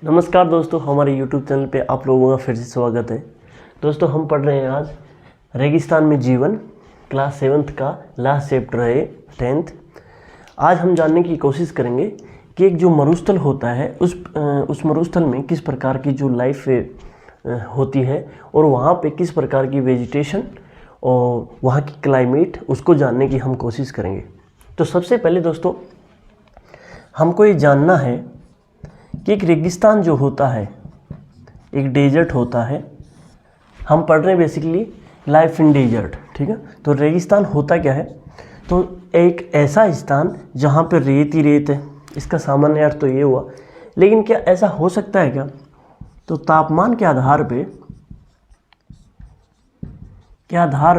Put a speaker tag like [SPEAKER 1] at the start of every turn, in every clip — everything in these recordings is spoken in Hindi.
[SPEAKER 1] नमस्कार दोस्तों, हमारे YouTube चैनल पे आप लोगों का फिर से स्वागत है। दोस्तों, हम पढ़ रहे हैं आज रेगिस्तान में जीवन, क्लास 7th का लास्ट चैप्टर है 10th। आज हम जानने की कोशिश करेंगे कि एक जो मरुस्थल होता है उस मरुस्थल में किस प्रकार की जो लाइफ होती है और वहाँ पे किस प्रकार की वेजिटेशन और वहाँ की क्लाइमेट, उसको जानने की हम कोशिश करेंगे। तो सबसे पहले दोस्तों, हमको ये जानना है कि एक रेगिस्तान जो होता है, एक डेजर्ट होता है। हम पढ़ रहे हैं बेसिकली लाइफ इन डेजर्ट, ठीक है। तो रेगिस्तान होता क्या है? तो एक ऐसा स्थान जहाँ पर रेत ही रेत है। इसका सामान्य अर्थ तो ये हुआ, लेकिन क्या ऐसा हो सकता है क्या? तो तापमान के आधार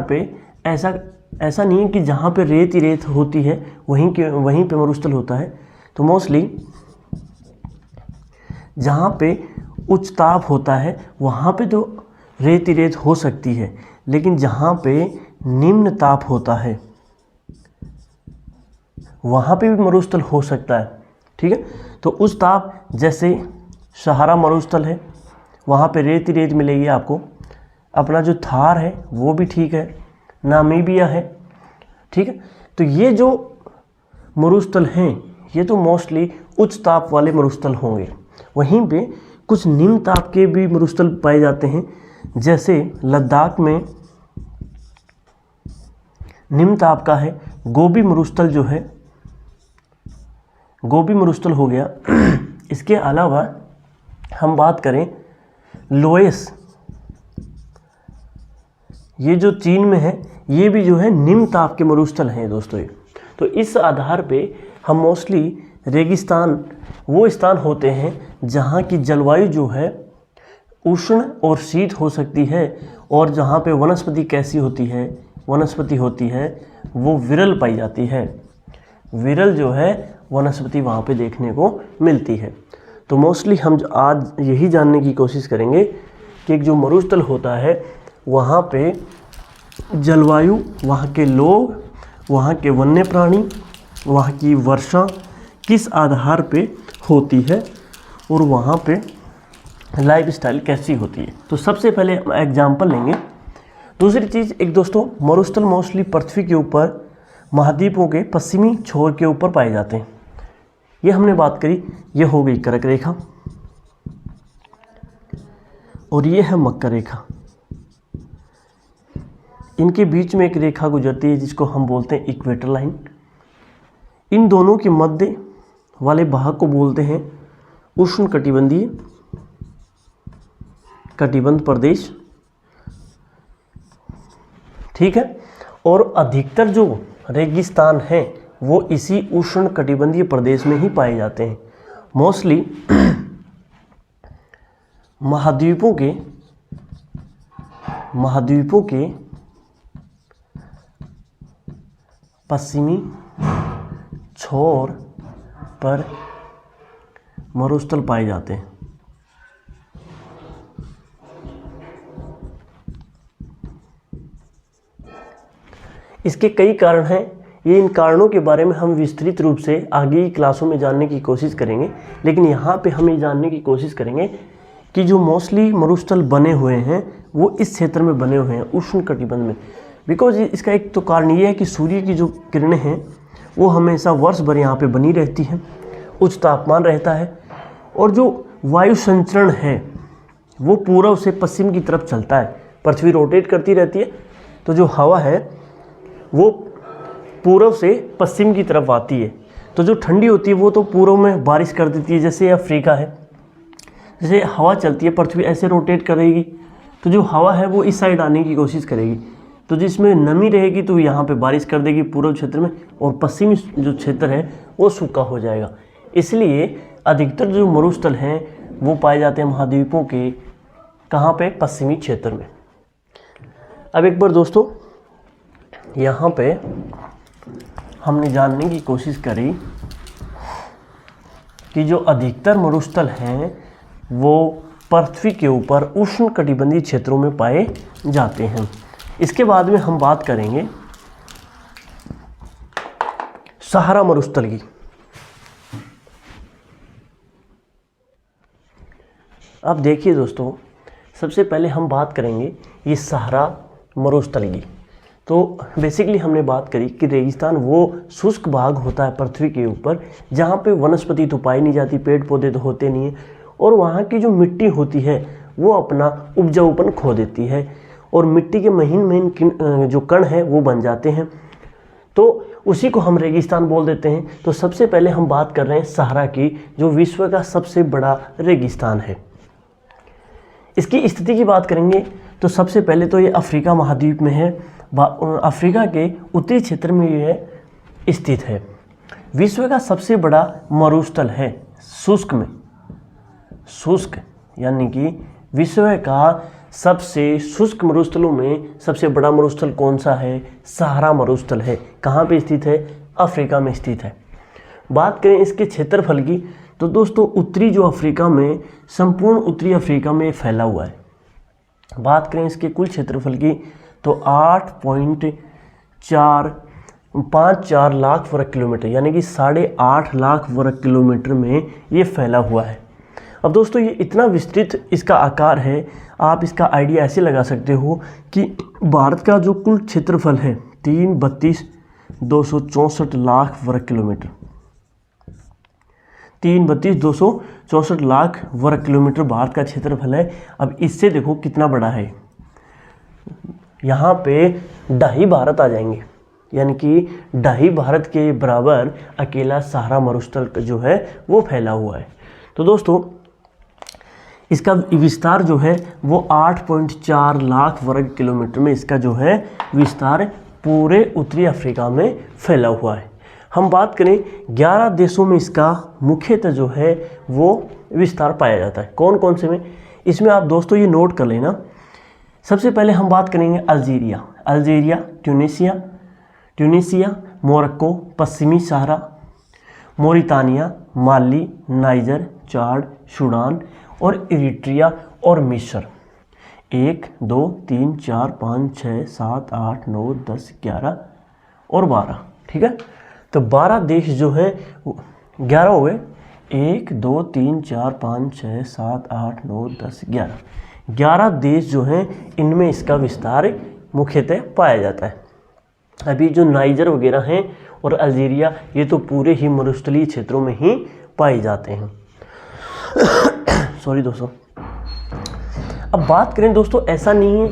[SPEAKER 1] पे ऐसा नहीं है कि जहाँ पे रेत ही रेत होती है वहीं पे मरुस्थल होता है। तो मोस्टली जहाँ पे उच्च ताप होता है वहाँ पे तो रेत ही रेत हो सकती है, लेकिन जहाँ पे निम्न ताप होता है वहाँ पे भी मरुस्थल हो सकता है, ठीक है। तो उस ताप, जैसे सहारा मरुस्थल है, वहाँ पे रेत ही रेत मिलेगी आपको। अपना जो थार है वो भी ठीक है, नामीबिया है, ठीक है। तो ये जो मरुस्थल हैं ये तो मोस्टली उच्च ताप वाले मरुस्थल होंगे। वहीं पे कुछ निम्न ताप के भी मरुस्थल पाए जाते हैं, जैसे लद्दाख में निम्न ताप का है गोबी मरुस्थल, जो है गोबी मरुस्थल हो गया। इसके अलावा हम बात करें लोएस, ये जो चीन में है, ये भी जो है निम्न ताप के मरुस्थल हैं दोस्तों। तो इस आधार पे हम मोस्टली रेगिस्तान वो स्थान होते हैं जहाँ की जलवायु जो है उष्ण और शीत हो सकती है, और जहाँ पे वनस्पति कैसी होती है, वनस्पति होती है वो विरल पाई जाती है। विरल जो है वनस्पति वहाँ पे देखने को मिलती है। तो मोस्टली हम आज यही जानने की कोशिश करेंगे कि एक जो मरुस्थल होता है वहाँ पे जलवायु, वहाँ के लोग, वहाँ के वन्य प्राणी, वहाँ की वर्षा किस आधार पे होती है और वहाँ पे लाइफस्टाइल कैसी होती है। तो सबसे पहले हम एग्जाम्पल लेंगे। दूसरी चीज़, एक दोस्तों, मरुस्थल मोस्टली पृथ्वी के ऊपर महाद्वीपों के पश्चिमी छोर के ऊपर पाए जाते हैं। ये हमने बात करी, ये हो गई कर्क रेखा और ये है मकर रेखा। इनके बीच में एक रेखा गुजरती है जिसको हम बोलते हैं इक्वेटर लाइन। इन दोनों के मध्य वाले भाग को बोलते हैं उष्ण कटिबंध प्रदेश, ठीक है। और अधिकतर जो रेगिस्तान है वो इसी उष्ण कटिबंधीय प्रदेश में ही पाए जाते हैं। मोस्टली महाद्वीपों के पश्चिमी छोर पर मरुस्थल पाए जाते हैं। इसके कई कारण हैं। इन कारणों के बारे में हम विस्तृत रूप से आगे की क्लासों में जानने की कोशिश करेंगे, लेकिन यहाँ पे हम ये जानने की कोशिश करेंगे कि जो मोस्टली मरुस्थल बने हुए हैं वो इस क्षेत्र में बने हुए हैं, उष्ण कटिबंध में। बिकॉज इसका एक तो कारण ये है कि सूर्य की जो किरणें हैं वो हमेशा वर्ष भर यहाँ पे बनी रहती हैं, उच्च तापमान रहता है, और जो वायु संचरण है वो पूर्व से पश्चिम की तरफ चलता है। पृथ्वी रोटेट करती रहती है, तो जो हवा है वो पूर्व से पश्चिम की तरफ आती है। तो जो ठंडी होती है वो तो पूर्व में बारिश कर देती है। जैसे अफ्रीका है, जैसे हवा चलती है, पृथ्वी ऐसे रोटेट करेगी तो जो हवा है वो इस साइड आने की कोशिश करेगी, तो जिसमें नमी रहेगी तो यहाँ पे बारिश कर देगी पूर्व क्षेत्र में, और पश्चिमी जो क्षेत्र है वो सूखा हो जाएगा। इसलिए अधिकतर जो मरुस्थल हैं वो पाए जाते हैं महाद्वीपों के कहाँ पे? पश्चिमी क्षेत्र में। अब एक बार दोस्तों यहाँ पे हमने जानने की कोशिश करी कि जो अधिकतर मरुस्थल हैं वो पृथ्वी के ऊपर उष्ण कटिबंधीय क्षेत्रों में पाए जाते हैं। इसके बाद में हम बात करेंगे सहारा मरुस्थल की। अब देखिए दोस्तों, सबसे पहले हम बात करेंगे ये सहारा मरुस्थल की। तो बेसिकली हमने बात करी कि रेगिस्तान वो शुष्क भाग होता है पृथ्वी के ऊपर जहाँ पे वनस्पति तो पाई नहीं जाती, पेड़ पौधे तो होते नहीं हैं, और वहाँ की जो मिट्टी होती है वो अपना उपजाऊपन खो देती है और मिट्टी के महीन महीन जो कण हैं वो बन जाते हैं, तो उसी को हम रेगिस्तान बोल देते हैं। तो सबसे पहले हम बात कर रहे हैं सहारा की, जो विश्व का सबसे बड़ा रेगिस्तान है। इसकी स्थिति की बात करेंगे तो सबसे पहले तो ये अफ्रीका महाद्वीप में है, अफ्रीका के उत्तरी क्षेत्र में ये स्थित है। विश्व का सबसे बड़ा मरुस्थल है शुष्क में, शुष्क यानी कि विश्व का सबसे शुष्क मरुस्थलों में सबसे बड़ा मरुस्थल कौन सा है? सहारा मरुस्थल है। कहाँ पे स्थित है? अफ्रीका में स्थित है। बात करें इसके क्षेत्रफल की तो दोस्तों उत्तरी जो अफ्रीका में, संपूर्ण उत्तरी अफ्रीका में फैला हुआ है। बात करें इसके कुल क्षेत्रफल की तो 8.454 लाख वर्ग किलोमीटर यानी कि 8.5 लाख वर्ग किलोमीटर में ये फैला हुआ है। अब दोस्तों ये इतना विस्तृत इसका आकार है, आप इसका आइडिया ऐसे लगा सकते हो कि भारत का जो कुल क्षेत्रफल है 332,264 लाख वर्ग किलोमीटर, 332,264 लाख वर्ग किलोमीटर भारत का क्षेत्रफल है। अब इससे देखो कितना बड़ा है, यहाँ पे 2.5 भारत आ जाएंगे, यानी कि 2.5 भारत के बराबर अकेला सहारा मरुस्थल जो है वो फैला हुआ है। तो दोस्तों इसका विस्तार जो है वो 8.4 लाख वर्ग किलोमीटर में इसका जो है विस्तार पूरे उत्तरी अफ्रीका में फैला हुआ है। हम बात करें 11 देशों में इसका मुख्यतः जो है वो विस्तार पाया जाता है। कौन कौन से में? इसमें आप दोस्तों ये नोट कर लेना। सबसे पहले हम बात करेंगे अल्जीरिया, ट्यूनीसिया, मोरक्को, पश्चिमी सहारा, मोरितानिया, माली, नाइजर, चाड, सूडान और इरिट्रिया और मिस्र। 1 2 3 4 5 6 7 8 9 10 11 और 12, ठीक है। तो 12 देश जो है 11 हो गए, 1 2 3 4 5 6 7 8 9 10 11 देश जो हैं इनमें इसका विस्तार मुख्यतः पाया जाता है। अभी जो नाइजर वगैरह हैं और अल्जीरिया ये तो पूरे ही मरुस्थलीय क्षेत्रों में ही पाए जाते हैं। सॉरी दोस्तों। अब बात करें दोस्तों, ऐसा नहीं है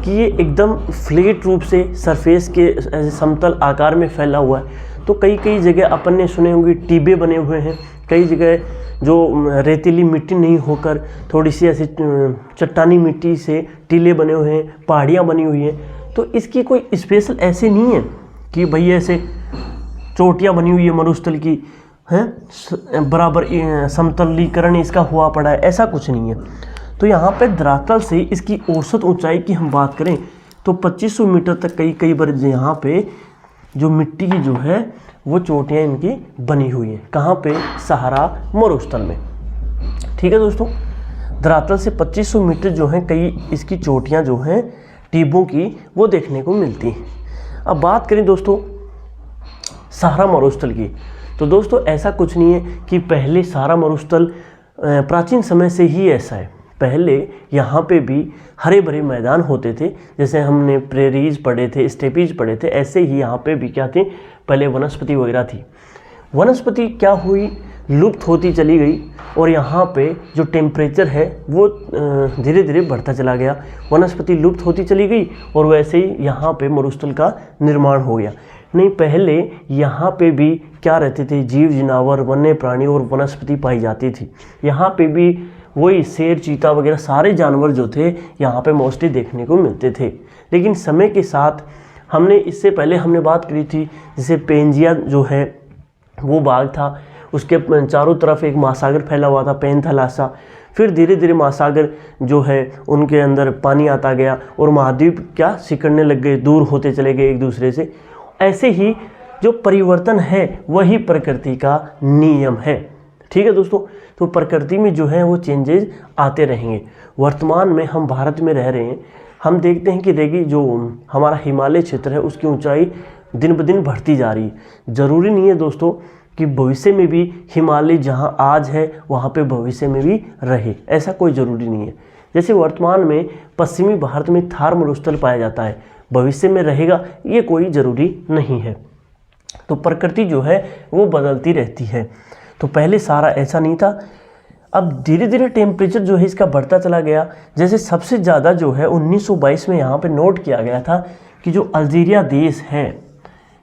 [SPEAKER 1] कि ये एकदम फ्लैट रूप से सरफेस के ऐसे समतल आकार में फैला हुआ है। तो कई जगह अपन ने सुने होंगे टीबे बने हुए हैं, कई जगह जो रेतीली मिट्टी नहीं होकर थोड़ी सी ऐसी चट्टानी मिट्टी से टीले बने हुए हैं, पहाड़ियाँ बनी हुई हैं। तो इसकी कोई स्पेशल ऐसे नहीं है कि भाई ऐसे चोटियाँ बनी हुई है मरुस्थल की हैं, बराबर समतलीकरण इसका हुआ पड़ा है, ऐसा कुछ नहीं है। तो यहाँ पे धरातल से इसकी औसत ऊंचाई की हम बात करें तो 2500 मीटर तक कई बार यहाँ पे जो मिट्टी की जो है वो चोटियाँ इनकी बनी हुई हैं। कहाँ पे? सहारा मरुस्थल में, ठीक है दोस्तों। धरातल से 2500 मीटर जो हैं कई इसकी चोटियाँ जो हैं टीबों की वो देखने को मिलती हैं। अब बात करें दोस्तों सहारा मरुस्थल की, तो दोस्तों ऐसा कुछ नहीं है कि पहले सहारा मरुस्थल प्राचीन समय से ही ऐसा है। पहले यहाँ पे भी हरे भरे मैदान होते थे, जैसे हमने प्रेरीज पढ़े थे, स्टेपीज पढ़े थे, ऐसे ही यहाँ पे भी क्या थे, पहले वनस्पति वगैरह थी। वनस्पति क्या हुई, लुप्त होती चली गई और यहाँ पे जो टेम्परेचर है वो धीरे धीरे बढ़ता चला गया। वनस्पति लुप्त होती चली गई और वैसे ही यहाँ पे मरुस्थल का निर्माण हो गया। नहीं, पहले यहाँ पे भी क्या रहते थे, जीव जनावर, वन्य प्राणी और वनस्पति पाई जाती थी। यहाँ पे भी वही शेर, चीता वगैरह सारे जानवर जो थे यहाँ पे मोस्टली देखने को मिलते थे। लेकिन समय के साथ हमने इससे पहले हमने बात करी थी, जैसे पेंजिया जो है वो बाघ था, उसके चारों तरफ एक महासागर फैला हुआ था, पैंथालासा। फिर धीरे धीरे महासागर जो है उनके अंदर पानी आता गया और महाद्वीप क्या सिकुड़ने लग गए, दूर होते चले गए एक दूसरे से। ऐसे ही जो परिवर्तन है वही प्रकृति का नियम है, ठीक है दोस्तों। तो प्रकृति में जो है वो चेंजेस आते रहेंगे। वर्तमान में हम भारत में रह रहे हैं, हम देखते हैं कि देखिए जो हमारा हिमालय क्षेत्र है उसकी ऊंचाई दिन ब दिन बढ़ती जा रही है। ज़रूरी नहीं है दोस्तों कि भविष्य में भी हिमालय जहाँ आज है वहाँ पे भविष्य में भी रहे, ऐसा कोई ज़रूरी नहीं है। जैसे वर्तमान में पश्चिमी भारत में थार मरुस्थल पाया जाता है, भविष्य में रहेगा ये कोई ज़रूरी नहीं है। तो प्रकृति जो है वो बदलती रहती है। तो पहले सारा ऐसा नहीं था, अब धीरे धीरे टेम्परेचर जो है इसका बढ़ता चला गया। जैसे सबसे ज़्यादा जो है 1922 में यहाँ पे नोट किया गया था कि जो अल्जीरिया देश है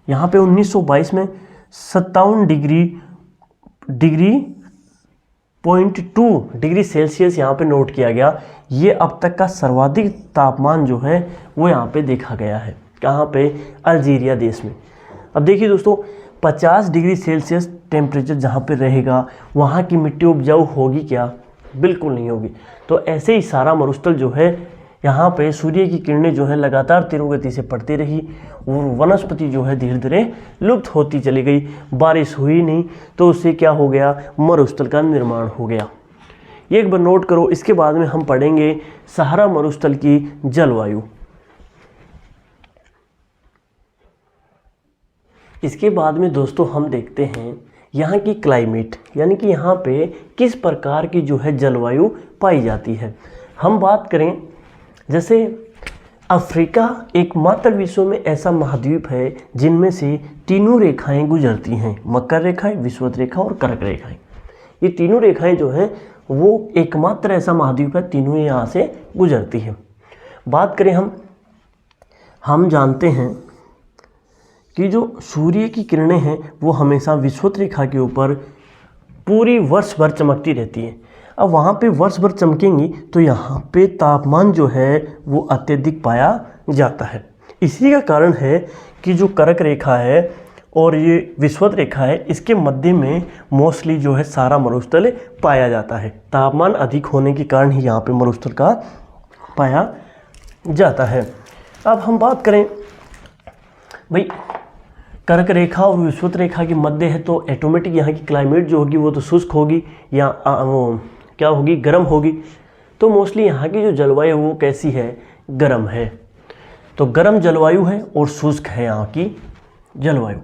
[SPEAKER 1] यहाँ पे 1922 में 57 डिग्री सेल्सियस यहाँ पे नोट किया गया। ये अब तक का सर्वाधिक तापमान जो है वो यहाँ पे देखा गया है। कहाँ पे? अल्जीरिया देश में। अब देखिए दोस्तों, 50 डिग्री सेल्सियस टेम्परेचर जहाँ पे रहेगा वहाँ की मिट्टी उपजाऊ होगी क्या? बिल्कुल नहीं होगी। तो ऐसे ही सारा मरुस्थल जो है यहाँ पे सूर्य की किरणें जो है लगातार तीव्र गति से पड़ती रही और वनस्पति जो है धीरे धीरे लुप्त होती चली गई। बारिश हुई नहीं तो उससे क्या हो गया? मरुस्थल का निर्माण हो गया। एक बार नोट करो। इसके बाद में हम पढ़ेंगे सहारा मरुस्थल की जलवायु। इसके बाद में दोस्तों हम देखते हैं यहाँ की क्लाइमेट, यानी कि यहाँ पे किस प्रकार की जो है जलवायु पाई जाती है। हम बात करें, जैसे अफ्रीका एकमात्र विश्व में ऐसा महाद्वीप है जिनमें से तीनों रेखाएं गुजरती हैं, मकर रेखाएं, विषुवत रेखा और कर्क रेखाएं। ये तीनों रेखाएं जो हैं वो एकमात्र ऐसा महाद्वीप है, तीनों यहाँ से गुजरती हैं। बात करें हम जानते हैं कि जो सूर्य की किरणें हैं वो हमेशा विषुवत रेखा के ऊपर पूरी वर्ष भर चमकती रहती हैं। अब वहाँ पे वर्ष भर चमकेंगी तो यहाँ पे तापमान जो है वो अत्यधिक पाया जाता है। इसी का कारण है कि जो कर्क रेखा है और ये विषुवत रेखा है, इसके मध्य में मोस्टली जो है सारा मरुस्थल पाया जाता है। तापमान अधिक होने के कारण ही यहाँ पे मरुस्थल का पाया जाता है। अब हम बात करें भाई, कर्क रेखा और विषुवत रेखा के मध्य है तो ऑटोमेटिक यहाँ की क्लाइमेट जो होगी वो तो शुष्क होगी या वो क्या होगी? गर्म होगी। तो मोस्टली यहाँ की जो जलवायु है वो कैसी है? गर्म है। तो गर्म जलवायु है और शुष्क है यहाँ की जलवायु।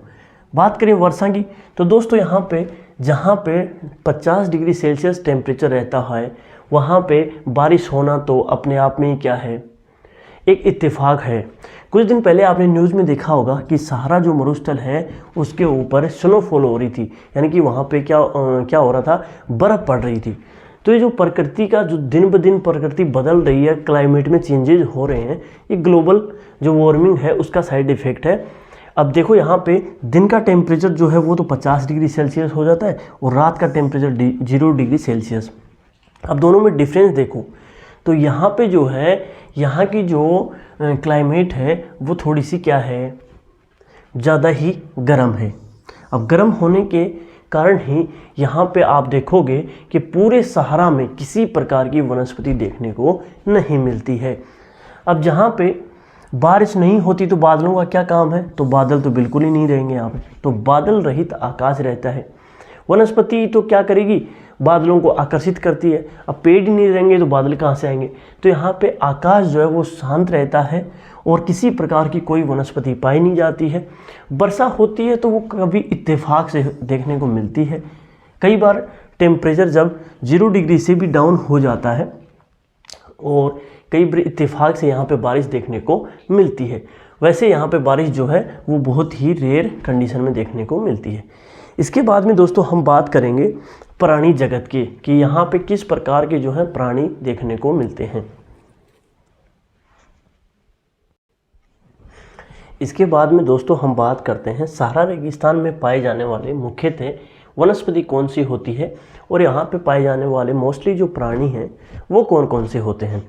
[SPEAKER 1] बात करें वर्षा की तो दोस्तों यहाँ पे जहाँ पे 50 डिग्री सेल्सियस टेम्परेचर रहता है वहाँ पे बारिश होना तो अपने आप में ही क्या है? एक इत्तेफाक है। कुछ दिन पहले आपने न्यूज़ में देखा होगा कि सहारा जो मरुस्थल है उसके ऊपर स्नोफॉल हो रही थी, यानी कि वहाँ पे क्या हो रहा था? बर्फ़ पड़ रही थी। तो ये जो प्रकृति का जो दिन ब दिन प्रकृति बदल रही है, क्लाइमेट में चेंजेज हो रहे हैं, ये ग्लोबल जो वार्मिंग है उसका साइड इफ़ेक्ट है। अब देखो यहाँ पे दिन का टेम्परेचर जो है वो तो 50 डिग्री सेल्सियस हो जाता है और रात का टेम्परेचर 0 डिग्री सेल्सियस। अब दोनों में डिफरेंस देखो तो यहाँ पे जो है यहाँ की जो क्लाइमेट है वो थोड़ी सी क्या है? ज़्यादा ही गर्म है। अब गर्म होने के कारण ही यहाँ पे आप देखोगे कि पूरे सहारा में किसी प्रकार की वनस्पति देखने को नहीं मिलती है। अब जहाँ पे बारिश नहीं होती तो बादलों का क्या काम है? तो बादल तो बिल्कुल ही नहीं रहेंगे यहाँ पे, तो बादल रहित आकाश रहता है। वनस्पति तो क्या करेगी? बादलों को आकर्षित करती है। अब पेड़ ही नहीं रहेंगे तो बादल कहाँ से आएंगे? तो यहाँ पे आकाश जो है वो शांत रहता है और किसी प्रकार की कोई वनस्पति पाई नहीं जाती है। वर्षा होती है तो वो कभी इत्तेफाक से देखने को मिलती है। कई बार टेम्परेचर जब 0 डिग्री से भी डाउन हो जाता है और कई बार इत्तेफाक से यहाँ पे बारिश देखने को मिलती है। वैसे यहाँ पे बारिश जो है वो बहुत ही रेयर कंडीशन में देखने को मिलती है। इसके बाद में दोस्तों हम बात करेंगे प्राणी जगत की कि यहाँ पे किस प्रकार के जो है प्राणी देखने को मिलते हैं। इसके बाद में दोस्तों हम बात करते हैं सहारा रेगिस्तान में पाए जाने वाले मुख्यतः वनस्पति कौन सी होती है और यहाँ पे पाए जाने वाले मोस्टली जो प्राणी हैं वो कौन कौन से होते हैं।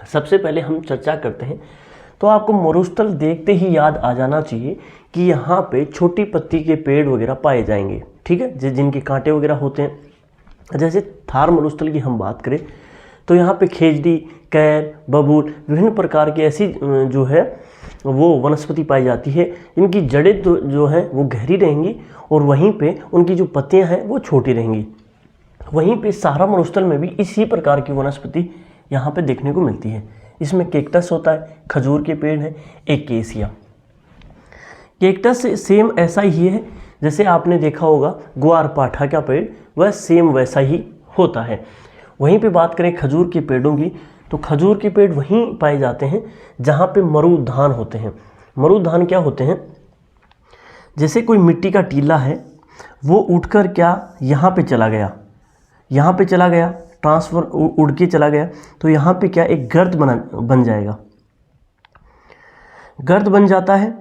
[SPEAKER 1] सबसे पहले हम चर्चा करते हैं तो आपको मरुस्थल देखते ही याद आ जाना चाहिए कि यहाँ पे छोटी पत्ती के पेड़ वगैरह पाए जाएंगे, ठीक है, जिनके कांटे वगैरह होते हैं। जैसे थार मरुस्थल की हम बात करें तो यहाँ पे खेजड़ी, कैर, बबूल, विभिन्न प्रकार की ऐसी जो है वो वनस्पति पाई जाती है। इनकी जड़ें जो हैं वो गहरी रहेंगी और वहीं पे उनकी जो पत्तियाँ हैं वो छोटी रहेंगी। वहीं पे सहारा मरुस्थल में भी इसी प्रकार की वनस्पति यहाँ पे देखने को मिलती है। इसमें कैक्टस होता है, खजूर के पेड़ हैं, एकेसिया। कैक्टस सेम ऐसा ही है जैसे आपने देखा होगा ग्वारपाठा का पेड़, वह सेम वैसा ही होता है। वहीं पे बात करें खजूर के पेड़ों की, तो खजूर के पेड़ वहीं पाए जाते हैं जहाँ पे मरूदान होते हैं। मरूदान क्या होते हैं, जैसे कोई मिट्टी का टीला है, वो उठकर क्या यहाँ पे चला गया, यहाँ पे चला गया, ट्रांसफ़र उड़ के चला गया, तो यहाँ पे क्या एक गर्त बन जाएगा, गर्त बन जाता है।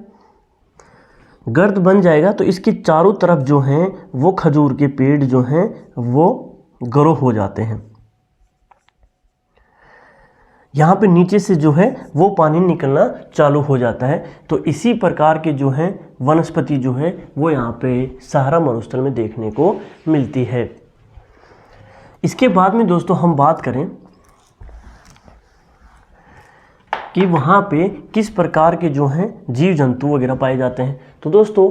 [SPEAKER 1] गर्त बन जाएगा तो इसके चारों तरफ जो हैं वो खजूर के पेड़ जो हैं वो ग्रो हो जाते हैं। यहाँ पे नीचे से जो है वो पानी निकलना चालू हो जाता है। तो इसी प्रकार के जो हैं वनस्पति जो है वो यहाँ पे सहारा मरुस्थल में देखने को मिलती है। इसके बाद में दोस्तों हम बात करें कि वहाँ पे किस प्रकार के जो हैं जीव जंतु वगैरह पाए जाते हैं। तो दोस्तों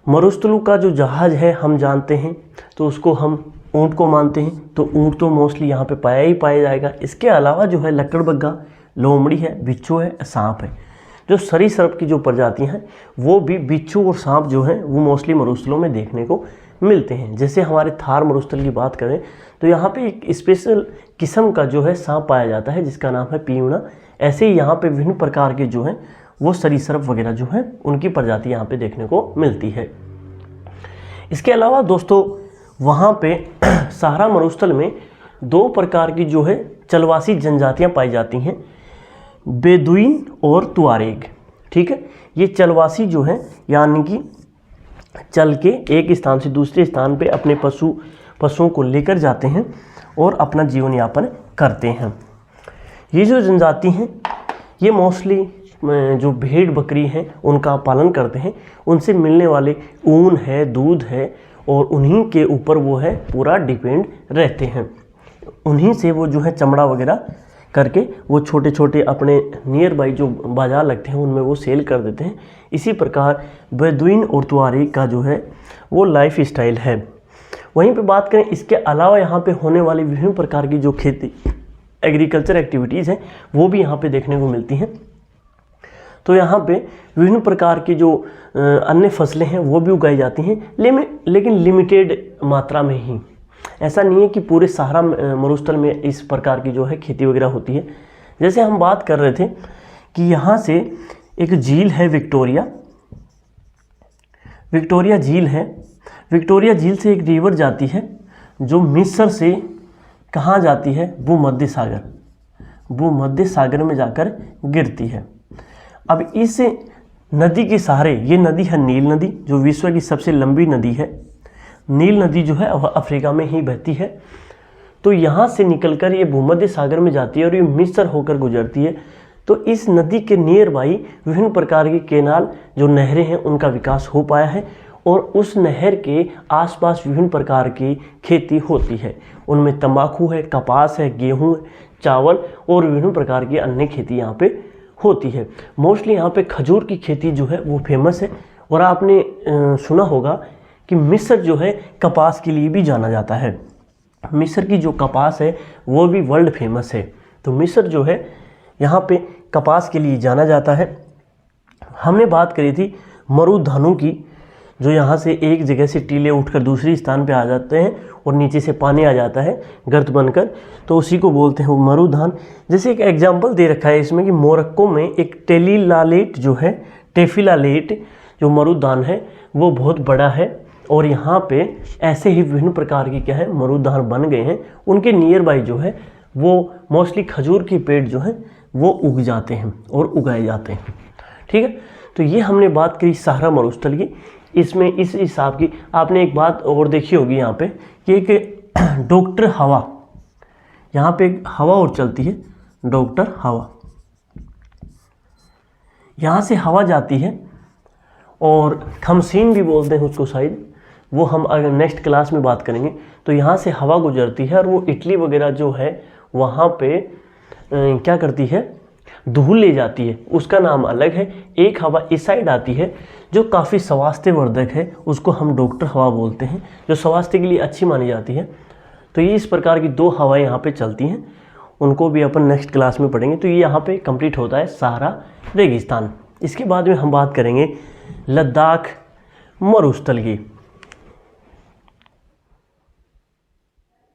[SPEAKER 1] मरुस्थलों का जो जहाज़ है हम जानते हैं, तो उसको हम ऊँट को मानते हैं, तो ऊँट तो मोस्टली यहाँ पे पाया ही पाया जाएगा। इसके अलावा जो है लकड़बग्गा, लोमड़ी है, बिच्छू है, सांप है। जो सरीसृप की जो प्रजातियाँ हैं वो भी बिच्छू और सांप जो हैं वो मोस्टली मरुस्थलों में देखने को मिलते हैं। जैसे हमारे थार मरुस्थल की बात करें तो यहाँ पे एक स्पेशल किस्म का जो है सांप पाया जाता है जिसका नाम है पीवड़ा। ऐसे ही यहाँ पे विभिन्न प्रकार के जो हैं वो सरीसृप वगैरह जो हैं उनकी प्रजाति यहाँ पे देखने को मिलती है। इसके अलावा दोस्तों वहाँ पे सहारा मरुस्थल में दो प्रकार की जो है चलवासी जनजातियाँ पाई जाती हैं, बेदुइन और तुआरेग। ठीक है, ये चलवासी जो है यानी कि चल के एक स्थान से दूसरे स्थान पे अपने पशुओं को लेकर जाते हैं और अपना जीवन यापन करते हैं। ये जो जनजाति हैं ये मोस्टली जो भेड़ बकरी हैं उनका पालन करते हैं। उनसे मिलने वाले ऊन है, दूध है और उन्हीं के ऊपर वो है पूरा डिपेंड रहते हैं। उन्हीं से वो जो है चमड़ा वगैरह करके वो छोटे छोटे अपने नियर बाई जो बाज़ार लगते हैं उनमें वो सेल कर देते हैं। इसी प्रकार बेदुइन और तुआरेग का जो है वो लाइफ स्टाइल है। वहीं पे बात करें इसके अलावा यहाँ पे होने वाली विभिन्न प्रकार की जो खेती एग्रीकल्चर एक्टिविटीज़ हैं वो भी यहाँ पे देखने को मिलती हैं। तो यहाँ पे विभिन्न प्रकार की जो अन्य फसलें हैं वो भी उगाई जाती हैं, लेकिन लिमिटेड मात्रा में ही। ऐसा नहीं है कि पूरे सहारा मरुस्थल में इस प्रकार की जो है खेती वगैरह होती है। जैसे हम बात कर रहे थे कि यहाँ से एक झील है विक्टोरिया झील है। विक्टोरिया झील से एक रिवर जाती है जो मिस्र से कहाँ जाती है, भूमध्य सागर में जाकर गिरती है। अब इस नदी के सहारे, ये नदी है नील नदी जो विश्व की सबसे लंबी नदी है। नील नदी जो है वह अफ्रीका में ही बहती है। तो यहाँ से निकलकर ये भूमध्य सागर में जाती है और ये मिस्र होकर गुजरती है। तो इस नदी के नियर बाई विभिन्न प्रकार की केनाल जो नहरें हैं उनका विकास हो पाया है और उस नहर के आसपास विभिन्न प्रकार की खेती होती है। उनमें तंबाकू है, कपास है, गेहूँ, चावल और विभिन्न प्रकार की अन्य खेती यहाँ पे होती है। मोस्टली यहाँ पे खजूर की खेती जो है वो फेमस है। और आपने सुना होगा कि मिस्र जो है कपास के लिए भी जाना जाता है। मिस्र की जो कपास है वो भी वर्ल्ड फेमस है। तो मिस्र जो है यहाँ पे कपास के लिए जाना जाता है। हमने बात करी थी मरुधानों की, जो यहाँ से एक जगह से टीले उठकर दूसरी स्थान पे आ जाते हैं और नीचे से पानी आ जाता है गर्त बनकर, तो उसी को बोलते हैं वो मरुधान। जैसे एक एग्जांपल दे रखा है इसमें कि मोरक्को में एक टेफिलालेट जो मरुधान है वो बहुत बड़ा है और यहाँ पे ऐसे ही विभिन्न प्रकार की क्या है मरुधान बन गए हैं। उनके नियर बाई जो है वो मोस्टली खजूर के पेड़ जो है वो उग जाते हैं और उगाए जाते हैं। ठीक है, तो ये हमने बात करी सहारा मरुस्थल की। इसमें इस हिसाब की आपने एक बात और देखी होगी यहाँ पे कि एक डॉक्टर हवा, यहाँ पे एक हवा और चलती है डॉक्टर हवा। यहाँ से हवा जाती है और खमसीन भी बोलते हैं उसको शायद, वो हम अगर नेक्स्ट क्लास में बात करेंगे। तो यहाँ से हवा गुजरती है और वो इटली वगैरह जो है वहाँ पे क्या करती है, धूल ले जाती है। उसका नाम अलग है। एक हवा इस साइड आती है जो काफ़ी स्वास्थ्यवर्धक है, उसको हम डॉक्टर हवा बोलते हैं, जो स्वास्थ्य के लिए अच्छी मानी जाती है। तो ये इस प्रकार की दो हवाएं यहाँ पे चलती हैं, उनको भी अपन नेक्स्ट क्लास में पढ़ेंगे। तो ये यहाँ पे कंप्लीट होता है सहारा रेगिस्तान। इसके बाद में हम बात करेंगे लद्दाख मरुस्थल की।